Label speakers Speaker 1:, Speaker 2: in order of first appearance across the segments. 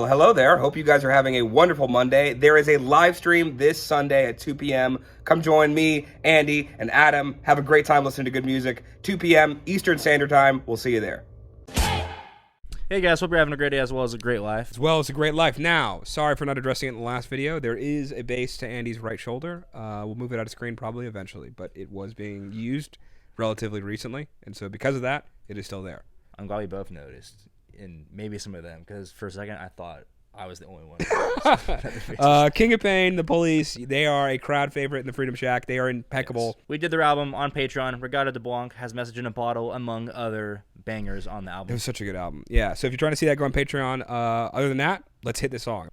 Speaker 1: hello there. Hope you guys are having a wonderful Monday. There is a live stream this Sunday at 2 p.m. Come join me, Andy, and Adam. Have a great time listening to good music. 2 p.m. Eastern Standard Time. We'll see you there.
Speaker 2: Hey guys, hope you're having a great day as well as a great life.
Speaker 1: As well as a great life. Now, sorry for not addressing it in the last video. There is a base to Andy's right shoulder. We'll move it out of screen probably eventually, but it was being used relatively recently, and so because of that, it is still there.
Speaker 2: I'm glad we both noticed, and maybe some of them, because for a second I thought I was the only one.
Speaker 1: King of Pain, The Police, they are a crowd favorite in the Freedom Shack. They are impeccable.
Speaker 2: Yes. We did their album on Patreon. Regarded de Blanc has Message in a Bottle, among other bangers on the album.
Speaker 1: It was such a good album. Yeah, so if you're trying to see that, go on Patreon. Other than that, let's hit this song.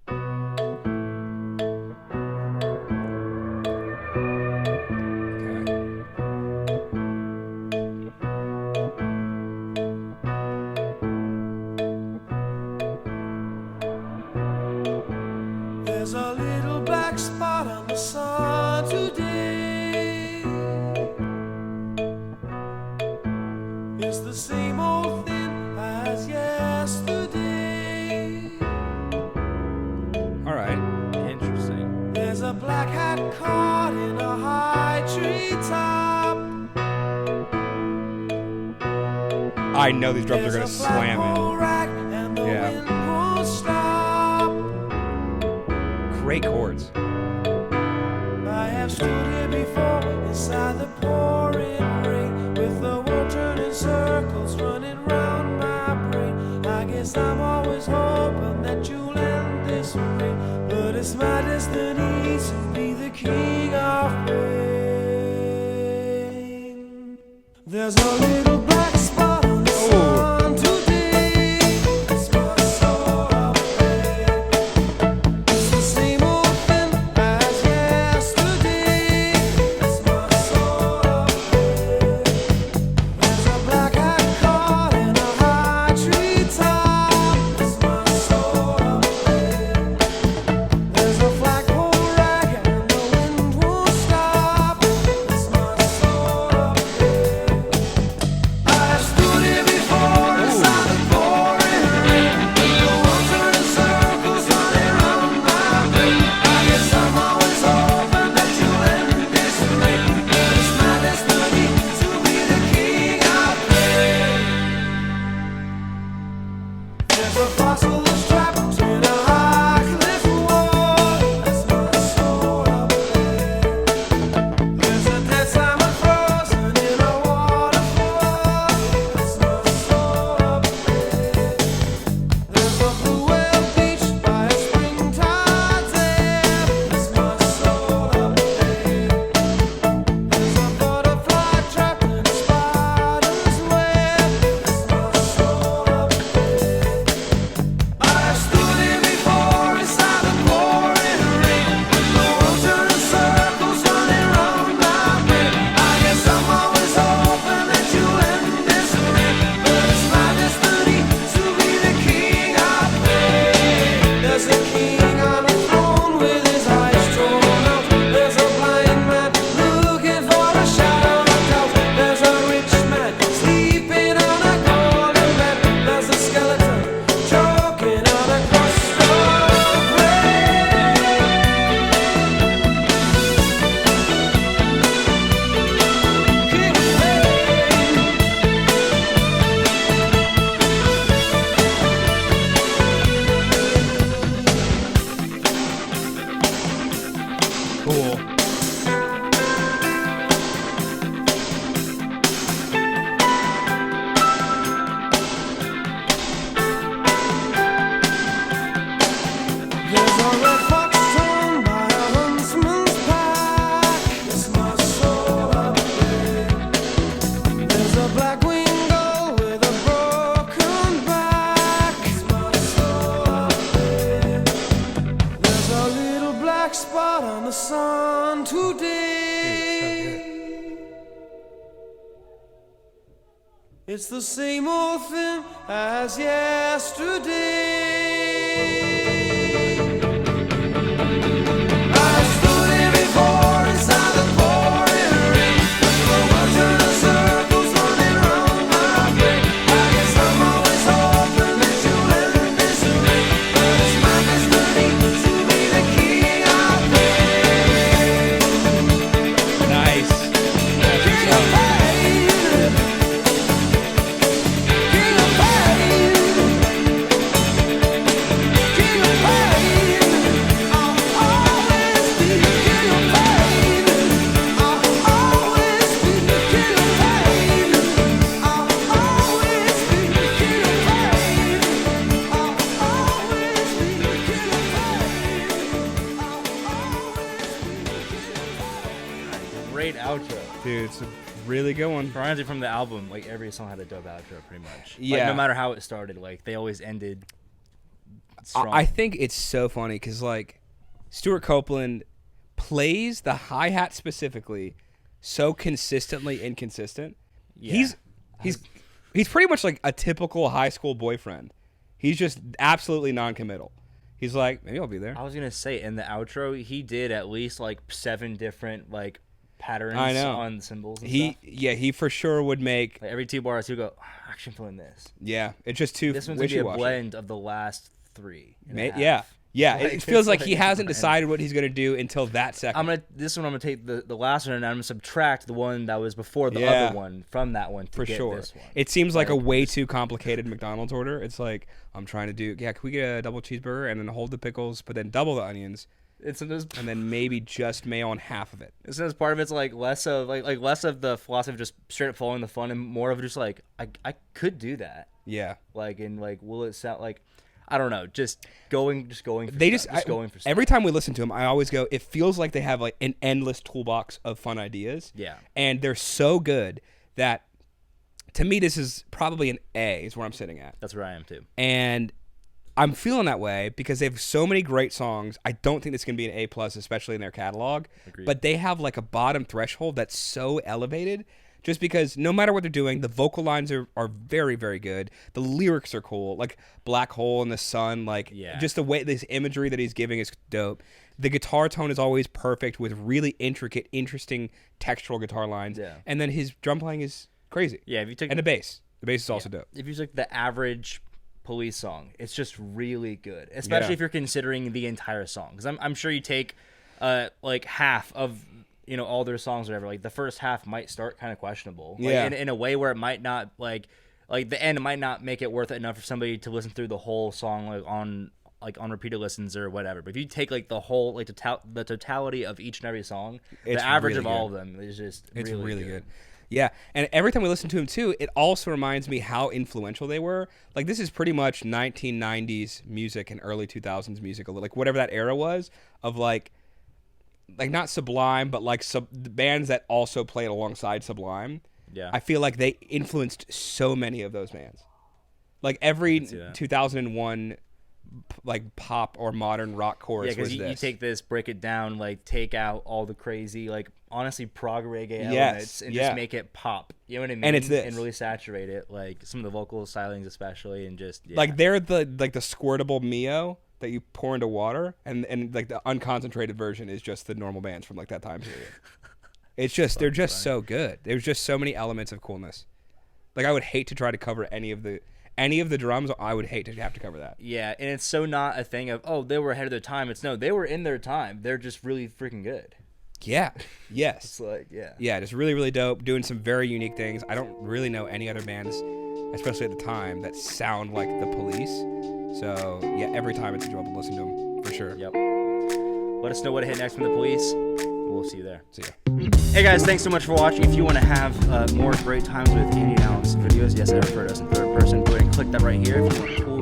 Speaker 3: There's a little black spot on the sun today. It's the same old thing as yesterday.
Speaker 1: All right.
Speaker 2: Interesting.
Speaker 3: There's a black hat caught in a high tree top.
Speaker 1: I know these drums are going to
Speaker 3: There's a
Speaker 1: slam
Speaker 3: flagpole
Speaker 1: in.
Speaker 3: rack and the
Speaker 1: Yeah.
Speaker 3: wind won't stop.
Speaker 1: Great chords.
Speaker 3: I have stood here before inside the pouring rain, with the world turning circles running round my brain. I guess I'm always hoping that you'll end this way, but it's my destiny to be the king of pain. There's a little black spot on the sun today. It's my soul of pain. It's the same old thing as yesterday. It's my soul of pain. There's a black hat caught in a high tree top. It's my soul of pain. There's a flagpole rag and the wind won't stop. It's my soul of pain. I stood here before inside the pouring rain, with the world turning circles running round my brain. I guess I'm always hoping that you'll end this way, but it's my destiny to be the king of pain. There's a fossil that's trapped in a high cliff wall. That's my soul of pain. There's a dead salmon frozen in a waterfall. That's my soul of pain. There's a blue whale beached by a springtide dam. That's my soul of pain. There's a butterfly trapped in a spider's web. That's my soul of pain. I stood here before inside the pouring rain, with the world turning circles running round my brain. I guess I'm always hoping that you'll end this way, but it's my destiny to be the king of pain. There's a king on a throne with his eyes drawn out. There's a blind man looking for a shadow of doubt. There's a rich man sleeping on a golden bed. There's a skeleton choking on a crust of bread. King of
Speaker 1: Cool.
Speaker 3: There's a red fox torn by a huntsman's pack. It's my soul of pain. There's a black winged gull with a broken back. It's my soul of pain. There's a little black spot on the sun today. It's the same old thing as yesterday. I stood here before inside the pouring rain, with the world turning circles running round my brain. I guess I'm always hoping that you'll end this way, but it's my
Speaker 1: really good one.
Speaker 2: Honestly, from the album, like every song had a dope outro, pretty much.
Speaker 1: Yeah.
Speaker 2: Like, no matter how it started, like they always ended strong.
Speaker 1: I think it's so funny because like Stuart Copeland plays the hi-hat specifically so consistently inconsistent.
Speaker 2: Yeah.
Speaker 1: He's pretty much like a typical high school boyfriend. He's just absolutely non-committal. He's like, maybe I'll be there.
Speaker 2: I was gonna say in the outro, he did at least like 7 different like patterns
Speaker 1: I know.
Speaker 2: on symbols. And stuff.
Speaker 1: He for sure would make.
Speaker 2: Like every 2 bars, he'd go, "Actually, I'm feeling this."
Speaker 1: Yeah, it's just too
Speaker 2: This one's gonna be a
Speaker 1: wishy-washy.
Speaker 2: blend of the last 3. and a half.
Speaker 1: Yeah.
Speaker 2: Like,
Speaker 1: It feels
Speaker 2: it's
Speaker 1: like
Speaker 2: like
Speaker 1: he hasn't
Speaker 2: blend.
Speaker 1: decided what he's gonna do until that second.
Speaker 2: This one I'm gonna take the last one and I'm gonna subtract the one that was before the
Speaker 1: Yeah.
Speaker 2: other one from that one to
Speaker 1: For
Speaker 2: get
Speaker 1: sure.
Speaker 2: this one.
Speaker 1: It seems like a
Speaker 2: Like,
Speaker 1: way too complicated McDonald's order. It's like, I'm trying to do, can we get a double cheeseburger and then hold the pickles, but then double the onions,
Speaker 2: It's
Speaker 1: and then maybe just mayo on half of it.
Speaker 2: Since part of it's like less of like less of the philosophy of just straight up following the fun and more of just like I could do that.
Speaker 1: Yeah.
Speaker 2: Like and like will it sound like I don't know, just going for
Speaker 1: They
Speaker 2: stuff,
Speaker 1: just,
Speaker 2: going for stuff.
Speaker 1: every time we listen to them, I always go, it feels like they have like an endless toolbox of fun ideas.
Speaker 2: Yeah.
Speaker 1: And they're so good that, to me, this is probably an A is where I'm sitting at.
Speaker 2: That's where I am too.
Speaker 1: And I'm feeling that way because they have so many great songs. I don't think this can be an A+, especially in their catalog.
Speaker 2: Agreed.
Speaker 1: But they have like a bottom threshold that's so elevated just because no matter what they're doing, the vocal lines are very, very good. The lyrics are cool. Like Black Hole in the Sun, like
Speaker 2: Yeah.
Speaker 1: just the way this imagery that he's giving is dope. The guitar tone is always perfect with really intricate, interesting textural guitar lines.
Speaker 2: Yeah.
Speaker 1: And then his drum playing is crazy.
Speaker 2: Yeah, if you took
Speaker 1: And the bass. The bass is also dope.
Speaker 2: if you took the average Police song, it's just really good, especially
Speaker 1: Yeah.
Speaker 2: if you're considering the entire song. Because I'm sure you take like half of all their songs or whatever. Like the first half might start kind of questionable. Like,
Speaker 1: Yeah.
Speaker 2: in a way where it might not like the end might not make it worth it enough for somebody to listen through the whole song on repeated listens or whatever. But if you take like the whole like the totality of each and every song,
Speaker 1: It's
Speaker 2: the average
Speaker 1: really
Speaker 2: of all
Speaker 1: good.
Speaker 2: of them is just
Speaker 1: It's
Speaker 2: really,
Speaker 1: really good. Yeah, and every time we listen to him too, it also reminds me how influential they were. Like this is pretty much 1990s music and early 2000s music, like whatever that era was of like not Sublime, but like the bands that also played alongside Sublime.
Speaker 2: Yeah.
Speaker 1: I feel like they influenced so many of those bands. Like every
Speaker 2: see that.
Speaker 1: 2001 like pop or modern rock chorus
Speaker 2: Yeah, because
Speaker 1: was
Speaker 2: you
Speaker 1: this.
Speaker 2: take this, break it down, like take out all the crazy, like honestly prog reggae
Speaker 1: Yes,
Speaker 2: elements and
Speaker 1: yeah.
Speaker 2: just make it pop. You know what I mean?
Speaker 1: And it's this.
Speaker 2: and really saturate it, like some of the vocal stylings especially, and just
Speaker 1: Like they're the squirtable Mio that you pour into water, and like the unconcentrated version is just the normal bands from like that time period. It's just they're just so good. There's just so many elements of coolness. Like I would hate to try to cover any of the drums. I would hate to have to cover that.
Speaker 2: yeah, and it's so not a thing of they were ahead of their time. It's no, they were in their time. They're just really freaking good.
Speaker 1: Yeah. Yes.
Speaker 2: It's like
Speaker 1: Yeah, just really, really dope. Doing some very unique things. I don't really know any other bands, especially at the time, that sound like the Police. So yeah, every time it's enjoyable to listen to them for sure.
Speaker 2: Yep. Let us know what to hit next from the Police. We'll see you there.
Speaker 1: See ya.
Speaker 2: Hey guys, thanks so much for watching. If you want to have more great times with Andy and Alex videos, yes, I refer to us in third person. Go ahead and click that right here if you want cool